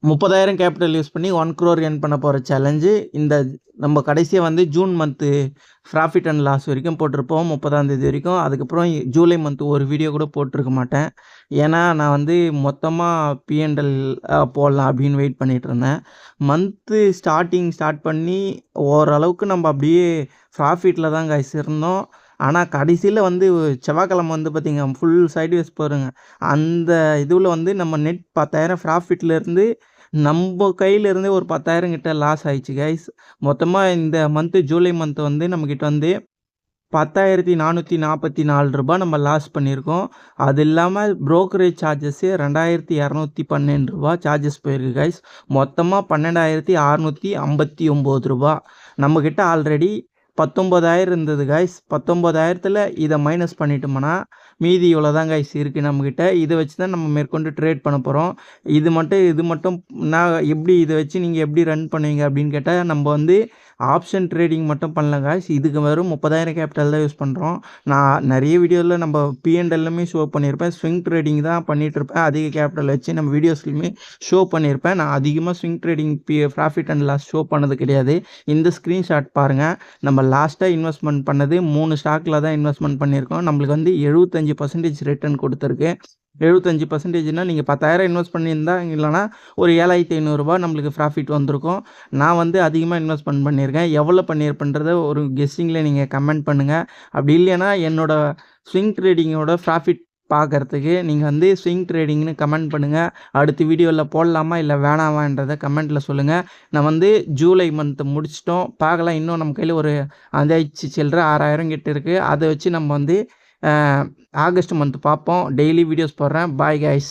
30,000 capital use பண்ணி 1 crore earn பண்ண போகிற சேலஞ்சு. இந்த நம்ம கடைசியாக வந்து June month profit and loss வரைக்கும் போட்டிருப்போம், 30ஆம் தேதி வரைக்கும். அதுக்கப்புறம் ஜூலை மந்த் ஒரு வீடியோ கூட போட்டிருக்க மாட்டேன். ஏன்னா நான் வந்து மொத்தமாக பிஎன்எல் போடலாம் அப்படின்னு வெயிட் பண்ணிகிட்டு இருந்தேன். மந்த்து ஸ்டார்ட் பண்ணி ஓரளவுக்கு நம்ம அப்படியே ப்ராஃபிட்டில் தான் கைஸ் இருந்தோம். ஆனால் கடைசியில் வந்து செவ்வாய்க்கிழமை வந்து பார்த்திங்க ஃபுல் சைட்வேஸ் பாருங்க. அந்த இதுவில் வந்து நம்ம நெட் 10,000 ப்ராஃபிட்லேருந்து நம்ம கையிலேருந்தே ஒரு 10,000 கிட்ட லாஸ் ஆயிடுச்சு கைஸ். மொத்தமாக இந்த மந்த்து ஜூலை மந்த் வந்து நம்மக்கிட்ட வந்து ரூ. 10,444 நம்ம லாஸ் பண்ணியிருக்கோம். அது இல்லாமல் புரோக்கரேஜ் சார்ஜஸ்ஸு ரூ. 2,212 சார்ஜஸ் போயிருக்கு கைஸ். மொத்தமாக ரூ. 12,659. நம்மக்கிட்ட ஆல்ரெடி 19,000 இருந்தது கைஸ். 19,000த்தில் இதை மைனஸ் பண்ணிட்டோம்னா மீதி இவ்வளோ தான் கைஸ் இருக்குது நம்மக்கிட்ட. இதை வச்சு தான் நம்ம மேற்கொண்டு ட்ரேட் பண்ண போகிறோம். இது மட்டும் நான் எப்படி இதை வச்சு நீங்கள் எப்படி ரன் பண்ணுவீங்க அப்படின்னு கேட்டால், நம்ம வந்து ஆப்ஷன் ட்ரேடிங் மட்டும் பண்ணல கைஸ். இதுக்கு வெறும் 30,000 கேபிட்டல் தான் யூஸ் பண்ணுறோம். நான் நிறைய வீடியோவில் நம்ம பிஎன்எல்லுமே ஷோ பண்ணியிருப்பேன். ஸ்விங் ட்ரேடிங் தான் பண்ணிகிட்ருப்பேன். அதிக கேபிட்டல் வச்சு நம்ம வீடியோஸ்லையுமே ஷோ பண்ணியிருப்பேன். நான் அதிகமாக swing trading profit and loss show பண்ணது கிடையாது. இந்த ஸ்க்ரீன்ஷாட் பாருங்கள். நம்ம லாஸ்ட்டாக இன்வெஸ்ட்மெண்ட் பண்ணது 3 ஸ்டாக்கில் தான் இன்வெஸ்ட்மெண்ட் பண்ணியிருக்கோம். நம்மளுக்கு வந்து 75% ரிட்டர்ன் கொடுத்துருக்கு. 75%னா நீங்கள் 10,000 இன்வெஸ்ட் பண்ணியிருந்தா இல்லைனா ஒரு 7,500 நம்மளுக்கு ப்ராஃபிட் வந்திருக்கும். நான் வந்து அதிகமாக இன்வெஸ்ட்மெண்ட் பண்ணியிருக்கேன். எவ்வளோ பண்ணியிருப்பேன்றத ஒரு கெஸ்ஸிங்கில் நீங்கள் கமெண்ட் பண்ணுங்கள். அப்படி இல்லைன்னா என்னோடய ஸ்விங் ட்ரேடிங்கோட ப்ராஃபிட் பார்க்குறதுக்கு நீங்கள் வந்து ஸ்விங் ட்ரேடிங்னு கமெண்ட் பண்ணுங்கள். அடுத்த வீடியோவில் போடலாமா இல்லை வேணாமான்றதை கமெண்ட்டில் சொல்லுங்கள். நான் வந்து ஜூலை மந்த்து முடிச்சிட்டோம், பார்க்கலாம். இன்னும் நம்ம கையில் ஒரு 5,000 சில்லற 6,000 கிட்ட இருக்குது. அதை வச்சு நம்ம வந்து ஆகஸ்ட் மந்த் பார்ப்போம். டெய்லி வீடியோஸ் போடுறேன். Bye guys.